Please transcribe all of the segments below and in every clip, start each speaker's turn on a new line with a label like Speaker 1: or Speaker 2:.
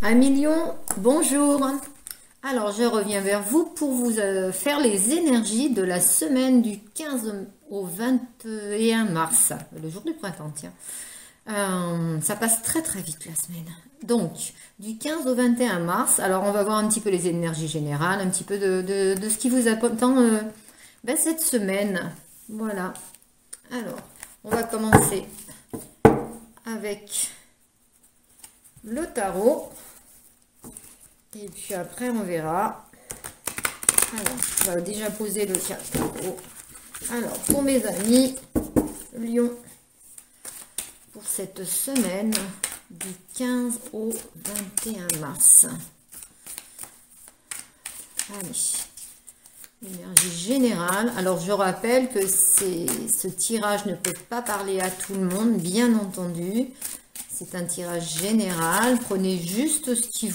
Speaker 1: Un million, bonjour. Alors, je reviens vers vous pour vous faire les énergies de la semaine du 15 au 21 mars, le jour du printemps, tiens. Ça passe très très vite la semaine. Donc, du 15 au 21 mars, alors on va voir un petit peu les énergies générales, un petit peu de ce qui vous attend cette semaine. Voilà. Alors, on va commencer avec le tarot. Et puis après, on verra. Alors, on va déjà poser le tarot. Alors, pour mes amis, Lion, pour cette semaine du 15 au 21 mars. Allez, énergie générale. Alors, je rappelle que ce tirage ne peut pas parler à tout le monde, bien entendu. C'est un tirage général. Prenez juste ce qui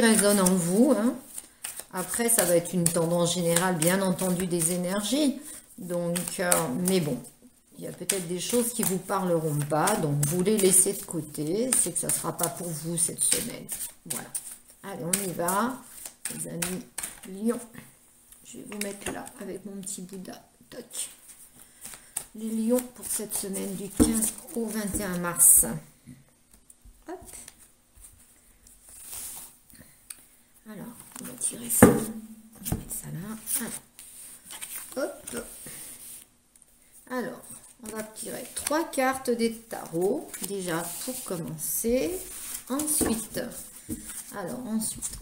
Speaker 1: résonne en vous. Hein. Après, ça va être une tendance générale, bien entendu, des énergies. Donc, mais bon, il y a peut-être des choses qui ne vous parleront pas. Donc, vous les laissez de côté. C'est que ça ne sera pas pour vous cette semaine. Voilà. Allez, on y va. Les amis Lion. Je vais vous mettre là avec mon petit Bouddha. Toc. Les lions pour cette semaine du 15 au 21 mars. Hop. Alors, on va tirer ça. On va mettre ça là. Alors. Hop. Alors, on va tirer 3 cartes des tarots. Déjà, pour commencer. Ensuite,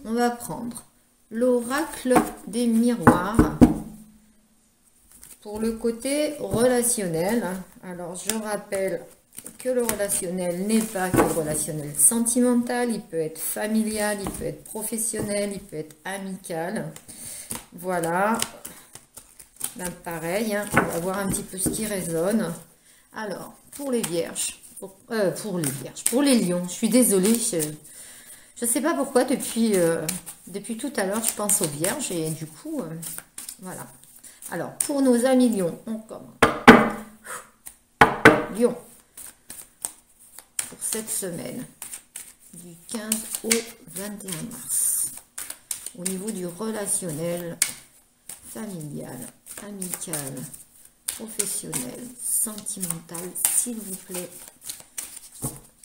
Speaker 1: on va prendre l'oracle des miroirs. Pour le côté relationnel, alors je rappelle que le relationnel n'est pas que le relationnel sentimental, il peut être familial, il peut être professionnel, il peut être amical. Voilà, là pareil, hein, on va voir un petit peu ce qui résonne. Alors, pour les vierges, pour les lions, je suis désolée, je ne sais pas pourquoi depuis tout à l'heure je pense aux vierges et du coup, voilà. Alors, pour nos amis lions, on commence. Lion, pour cette semaine, du 15 au 21 mars, au niveau du relationnel, familial, amical, professionnel, sentimental, s'il vous plaît.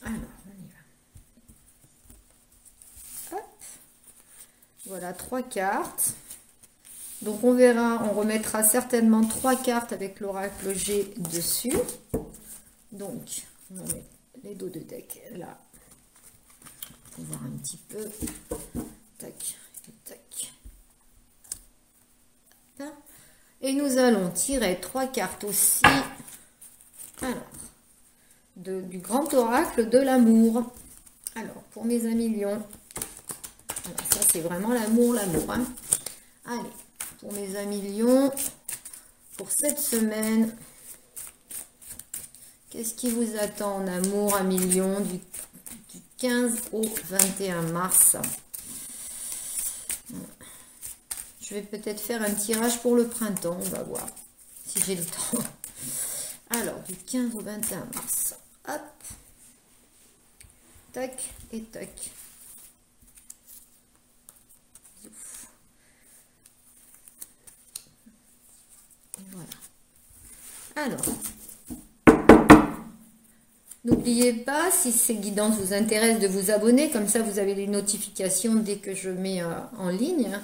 Speaker 1: Alors, on y va. Hop. Voilà, 3 cartes. Donc on verra, on remettra certainement 3 cartes avec l'oracle G dessus. Donc on va mettre les dos de deck là pour voir un petit peu. Tac, tac. Et nous allons tirer 3 cartes aussi. Alors, du grand oracle de l'amour. Alors pour mes amis lions, alors ça c'est vraiment l'amour, hein. Allez. Pour mes amis lions, pour cette semaine, qu'est-ce qui vous attend en amour, amis lions, du 15 au 21 mars? Je vais peut-être faire un tirage pour le printemps, on va voir si j'ai le temps. Alors, du 15 au 21 mars, hop, tac et tac. Voilà. Alors, n'oubliez pas, si ces guidances vous intéressent, de vous abonner. Comme ça, vous avez les notifications dès que je mets en ligne.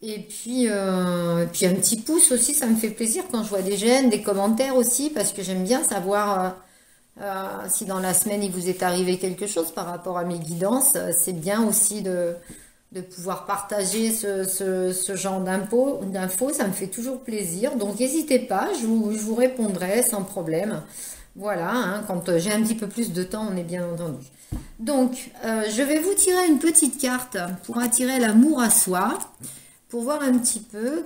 Speaker 1: Et puis un petit pouce aussi, ça me fait plaisir quand je vois des j'aime, des commentaires aussi, parce que j'aime bien savoir si dans la semaine, il vous est arrivé quelque chose par rapport à mes guidances. C'est bien aussi de pouvoir partager ce genre d'infos, ça me fait toujours plaisir. Donc n'hésitez pas, je vous répondrai sans problème. Voilà, hein, quand j'ai un petit peu plus de temps, on est bien entendu. Donc, je vais vous tirer une petite carte pour attirer l'amour à soi, pour voir un petit peu,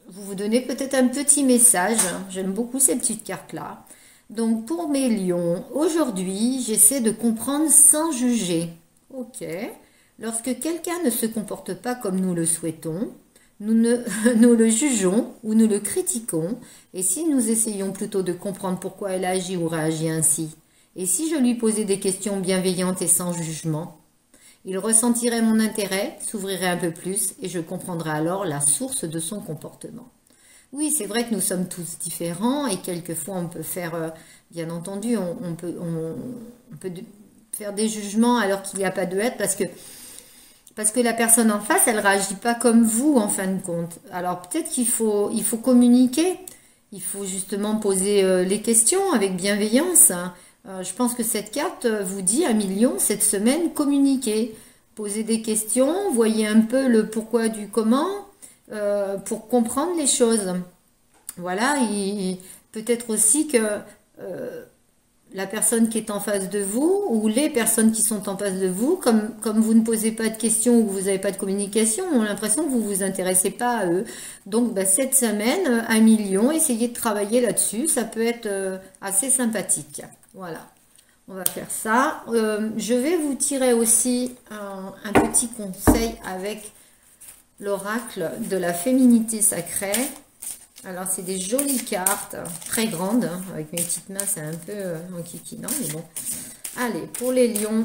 Speaker 1: vous donnez peut-être un petit message. J'aime beaucoup ces petites cartes-là. Donc, pour mes lions, aujourd'hui, j'essaie de comprendre sans juger. Ok. Lorsque quelqu'un ne se comporte pas comme nous le souhaitons, nous le jugeons ou nous le critiquons, et si nous essayons plutôt de comprendre pourquoi elle agit ou réagit ainsi, Et si je lui posais des questions bienveillantes et sans jugement, il ressentirait mon intérêt, s'ouvrirait un peu plus et je comprendrais alors la source de son comportement. Oui, c'est vrai que nous sommes tous différents et quelquefois on peut faire, bien entendu, on peut faire des jugements alors qu'il n'y a pas de haine parce que la personne en face, elle ne réagit pas comme vous en fin de compte. Alors peut-être il faut communiquer, il faut justement poser les questions avec bienveillance, hein. Je pense que cette carte vous dit à million cette semaine, communiquer, poser des questions, voyez un peu le pourquoi du comment pour comprendre les choses. Voilà, peut-être aussi que la personne qui est en face de vous ou les personnes qui sont en face de vous, comme vous ne posez pas de questions ou que vous n'avez pas de communication, ont l'impression que vous ne vous intéressez pas à eux. Donc cette semaine, 1 million, essayez de travailler là-dessus, ça peut être assez sympathique. Voilà, on va faire ça. Je vais vous tirer aussi un petit conseil avec l'oracle de la féminité sacrée. Alors, c'est des jolies cartes, très grandes, hein. Avec mes petites mains, c'est un peu enquiquinant, mais bon. Allez, pour les lions,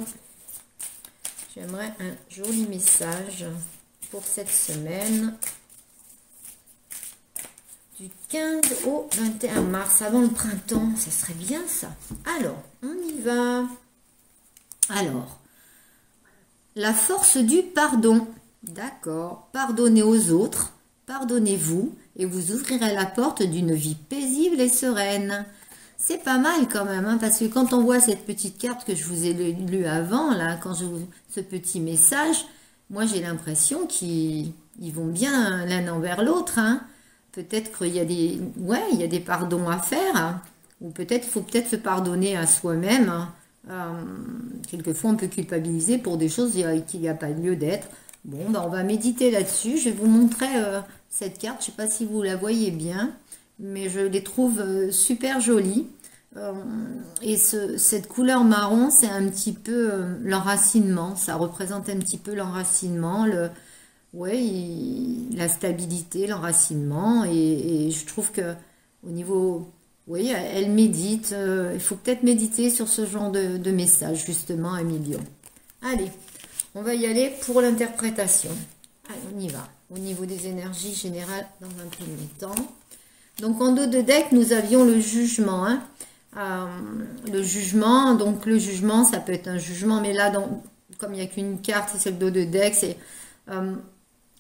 Speaker 1: j'aimerais un joli message pour cette semaine. Du 15 au 21 mars, avant le printemps, ça serait bien ça. Alors, on y va. Alors, la force du pardon. D'accord. Pardonnez aux autres, pardonnez-vous et vous ouvrirez la porte d'une vie paisible et sereine. C'est pas mal quand même, hein, parce que quand on voit cette petite carte que je vous ai lue avant, là, ce petit message, moi j'ai l'impression qu'ils vont bien l'un envers l'autre, hein. Peut-être qu'il y a il y a des pardons à faire, hein, ou peut-être il faut peut-être se pardonner à soi-même, hein. Quelquefois on peut culpabiliser pour des choses qu'il n'y a pas lieu d'être. Bon, ben on va méditer là-dessus. Je vais vous montrer cette carte. Je ne sais pas si vous la voyez bien, mais je les trouve super jolies. Et cette couleur marron, c'est un petit peu l'enracinement. Ça représente un petit peu l'enracinement, la stabilité, l'enracinement. Et je trouve que au niveau, oui, elle médite. Il faut peut-être méditer sur ce genre de message, justement, à million. Allez. On va y aller pour l'interprétation. Allez, on y va. Au niveau des énergies générales, dans un premier temps. Donc, en dos de deck, nous avions le jugement. Hein. Le jugement, ça peut être un jugement, mais là, comme il n'y a qu'une carte, c'est le dos de deck, c'est...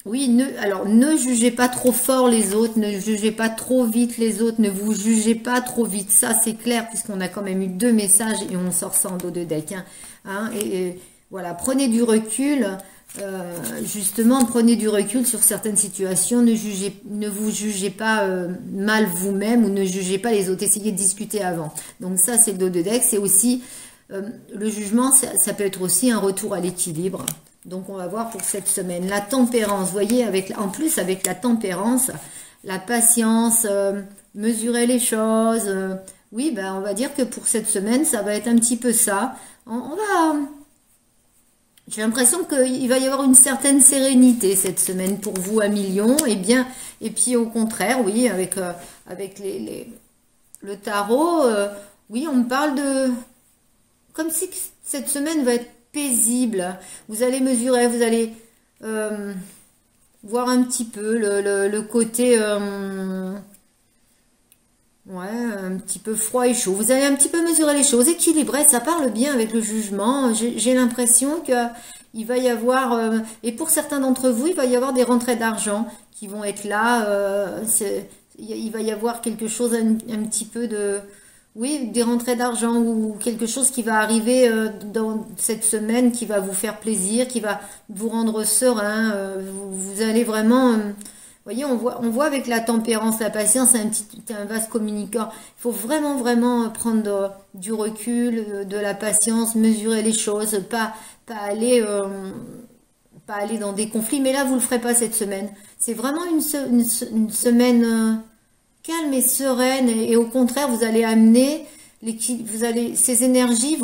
Speaker 1: oui, ne jugez pas trop fort les autres, ne jugez pas trop vite les autres, ne vous jugez pas trop vite. Ça, c'est clair, puisqu'on a quand même eu 2 messages et on sort ça en dos de deck. Hein. Voilà, prenez du recul, justement, prenez du recul sur certaines situations, ne vous jugez pas mal vous-même ou ne jugez pas les autres, essayez de discuter avant. Donc ça, c'est le dos de deck, c'est aussi, le jugement, ça peut être aussi un retour à l'équilibre. Donc on va voir pour cette semaine. La tempérance, vous voyez, en plus avec la tempérance, la patience, mesurer les choses, oui, ben, on va dire que pour cette semaine, ça va être un petit peu ça. J'ai l'impression qu'il va y avoir une certaine sérénité cette semaine pour vous à million. Et puis au contraire, oui, avec le tarot, oui, on me parle de... Comme si cette semaine va être paisible. Vous allez mesurer, vous allez voir un petit peu le côté... ouais, un petit peu froid et chaud. Vous allez un petit peu mesurer les choses, équilibrer, ça parle bien avec le jugement. J'ai l'impression qu'il va y avoir, et pour certains d'entre vous, il va y avoir des rentrées d'argent qui vont être là. Il va y avoir quelque chose, un petit peu de... Oui, des rentrées d'argent ou quelque chose qui va arriver dans cette semaine qui va vous faire plaisir, qui va vous rendre serein. Vous allez vraiment... Vous voyez, on voit avec la tempérance, la patience, c'est un vaste communicant. Il faut vraiment, vraiment prendre du recul, de la patience, mesurer les choses, pas aller dans des conflits. Mais là, vous ne le ferez pas cette semaine. C'est vraiment une semaine calme et sereine. Et au contraire, vous allez amener, ces énergies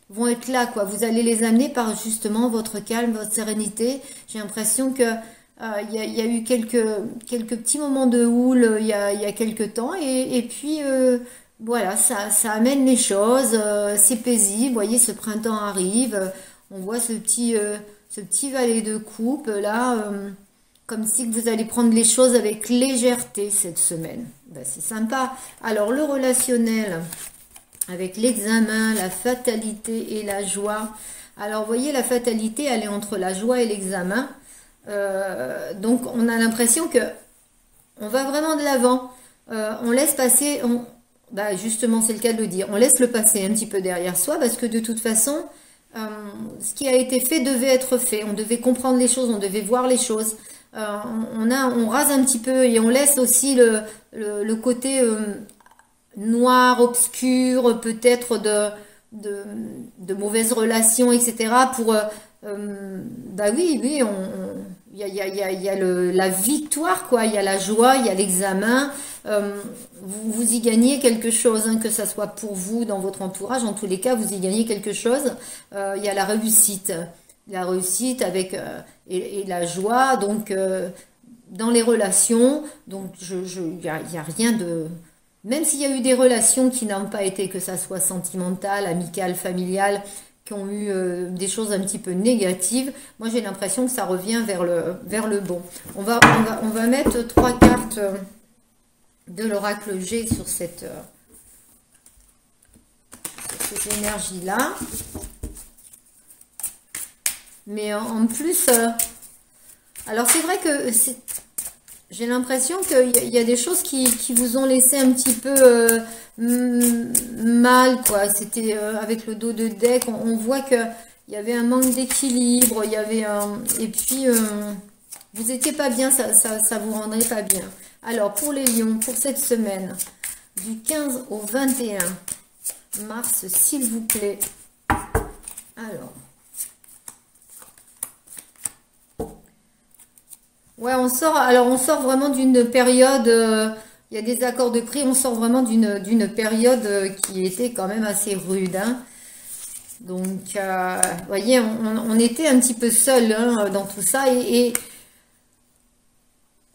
Speaker 1: vont être là, quoi. Vous allez les amener par justement votre calme, votre sérénité. J'ai l'impression que il y a eu quelques petits moments de houle il y a quelques temps et puis voilà, ça amène les choses, c'est paisible, vous voyez, ce printemps arrive, on voit ce petit valet de coupe là, comme si que vous allez prendre les choses avec légèreté cette semaine. Ben, c'est sympa. Alors le relationnel avec l'examen, la fatalité et la joie. Alors vous voyez, la fatalité, elle est entre la joie et l'examen. Donc on a l'impression que on va vraiment de l'avant. On laisse passer, bah justement c'est le cas de le dire, on laisse le passé un petit peu derrière soi parce que de toute façon, euh, ce qui a été fait devait être fait. On devait comprendre les choses, on devait voir les choses. On rase un petit peu et on laisse aussi le côté noir, obscur, peut-être de mauvaises relations, etc. Pour, bah oui, oui, il y a la victoire, quoi. Il y a la joie, il y a l'examen. Vous y gagnez quelque chose, hein, que ça soit pour vous, dans votre entourage. En tous les cas, vous y gagnez quelque chose. Il y a la réussite. La réussite avec et la joie, donc dans les relations. Donc, il y a rien de... Même s'il y a eu des relations qui n'ont pas été, que ça soit sentimentales, amicales, familiales, qui ont eu des choses un petit peu négatives, moi j'ai l'impression que ça revient vers le bon. On va mettre trois cartes de l'oracle G sur cette énergie-là. Mais en plus, alors c'est vrai que j'ai l'impression qu'il y a des choses qui vous ont laissé un petit peu mal, quoi. C'était avec le dos de deck, on voit que il y avait un manque d'équilibre, il y avait un... Et puis, vous étiez pas bien, ça vous rendrait pas bien. Alors, pour les lions, pour cette semaine, du 15 au 21 mars, s'il vous plaît. Alors... Ouais, on sort vraiment d'une période, il y a des accords de prix, on sort vraiment d'une période qui était quand même assez rude, hein. Donc, vous voyez, on était un petit peu seul, hein, dans tout ça et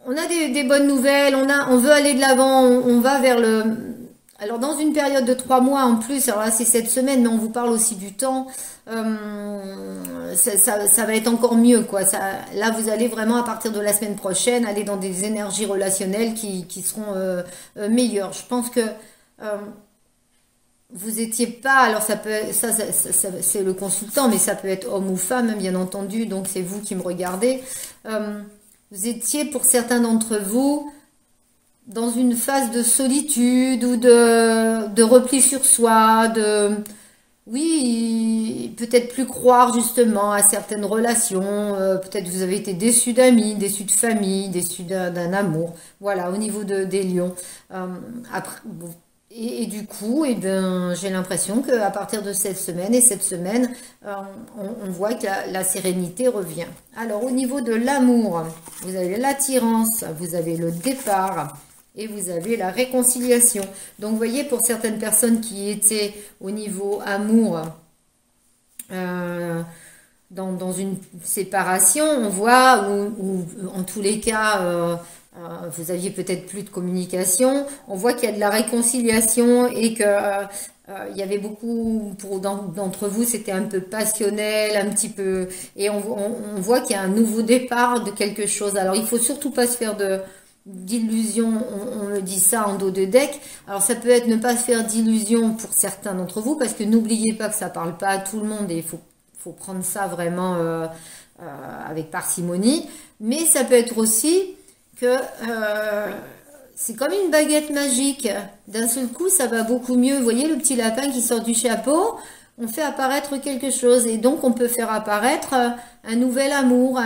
Speaker 1: on a des bonnes nouvelles, on veut aller de l'avant, on va vers le... Alors, dans une période de 3 mois en plus, alors là, c'est cette semaine, mais on vous parle aussi du temps, ça va être encore mieux, quoi. Là, vous allez vraiment, à partir de la semaine prochaine, aller dans des énergies relationnelles qui seront meilleures. Je pense que vous étiez pas... Alors, ça peut c'est le consultant, mais ça peut être homme ou femme, hein, bien entendu, donc c'est vous qui me regardez. Vous étiez, pour certains d'entre vous, dans une phase de solitude ou de repli sur soi, oui, peut-être plus croire justement à certaines relations, peut-être vous avez été déçu d'amis, déçu de famille, déçu d'un amour, voilà, au niveau des lions. Après, bon, et du coup, eh ben, j'ai l'impression qu'à partir de cette semaine, on voit que la sérénité revient. Alors, au niveau de l'amour, vous avez l'attirance, vous avez le départ, et vous avez la réconciliation. Donc, vous voyez, pour certaines personnes qui étaient au niveau amour, euh, dans une séparation, on voit, ou en tous les cas, vous aviez peut-être plus de communication, on voit qu'il y a de la réconciliation et que il y avait beaucoup, pour d'entre vous, c'était un peu passionnel, un petit peu, et on voit qu'il y a un nouveau départ de quelque chose. Alors, il faut surtout pas se faire d'illusions, on me dit ça en dos de deck. Alors ça peut être ne pas se faire d'illusions pour certains d'entre vous, parce que n'oubliez pas que ça parle pas à tout le monde et il faut prendre ça vraiment avec parcimonie. Mais ça peut être aussi que c'est comme une baguette magique. D'un seul coup, ça va beaucoup mieux. Vous voyez le petit lapin qui sort du chapeau, on fait apparaître quelque chose et donc on peut faire apparaître un nouvel amour,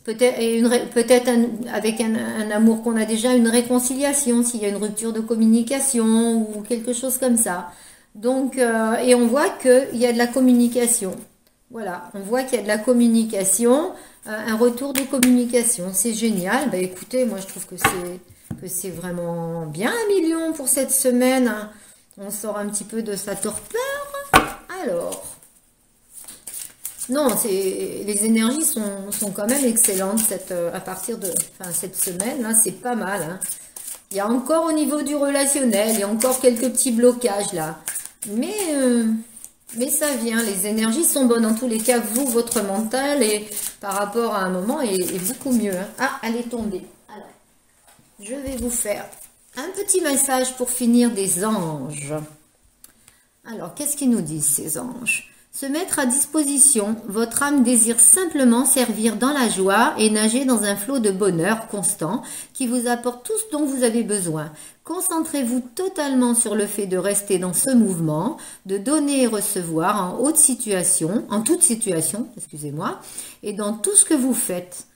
Speaker 1: peut-être avec un amour qu'on a déjà, une réconciliation, s'il y a une rupture de communication ou quelque chose comme ça. Donc, et on voit qu'il y a de la communication. Voilà, on voit qu'il y a de la communication, un retour de communication. C'est génial. Bah, écoutez, moi je trouve que c'est vraiment bien, un million pour cette semaine, hein. On sort un petit peu de sa torpeur. Alors... Non, les énergies sont quand même excellentes à partir de cette semaine, là, c'est pas mal, hein. Il y a encore au niveau du relationnel, il y a encore quelques petits blocages là. Mais ça vient, les énergies sont bonnes. En tous les cas, vous, votre mental, et par rapport à un moment, est beaucoup mieux. Hein. Ah, elle est tombée. Alors, je vais vous faire un petit message pour finir des anges. Alors, qu'est-ce qu'ils nous disent, ces anges? Se mettre à disposition, votre âme désire simplement servir dans la joie et nager dans un flot de bonheur constant qui vous apporte tout ce dont vous avez besoin. Concentrez-vous totalement sur le fait de rester dans ce mouvement, de donner et recevoir en toute situation, excusez-moi, et dans tout ce que vous faites.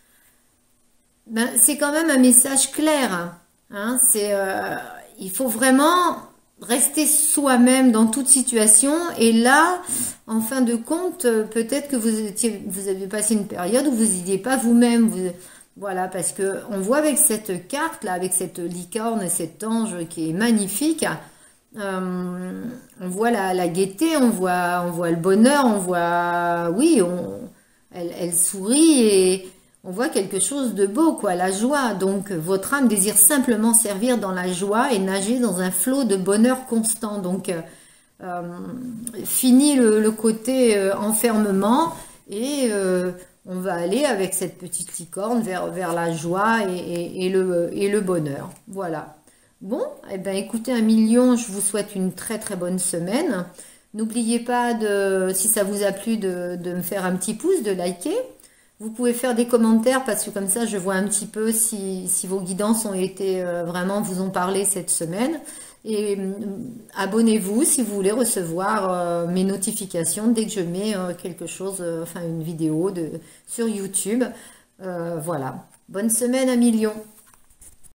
Speaker 1: Ben, c'est quand même un message clair. Hein, il faut vraiment rester soi-même dans toute situation. Et là, en fin de compte, peut-être que vous avez passé une période où vous n'étiez pas vous-même. Voilà, parce que on voit avec cette carte là, avec cette licorne et cet ange qui est magnifique, on voit la gaieté, on voit le bonheur, on voit, oui, elle sourit et on voit quelque chose de beau, quoi, la joie. Donc, votre âme désire simplement servir dans la joie et nager dans un flot de bonheur constant. Donc, fini le côté enfermement et on va aller avec cette petite licorne vers la joie et le bonheur. Voilà. Bon, eh ben, écoutez, 1 million, je vous souhaite une très très bonne semaine. N'oubliez pas, si ça vous a plu, de me faire un petit pouce, de liker. Vous pouvez faire des commentaires parce que comme ça, je vois un petit peu si vos guidances ont été vraiment, vous ont parlé cette semaine. Et abonnez-vous si vous voulez recevoir mes notifications dès que je mets quelque chose, enfin une vidéo sur YouTube. Voilà. Bonne semaine, 1 million.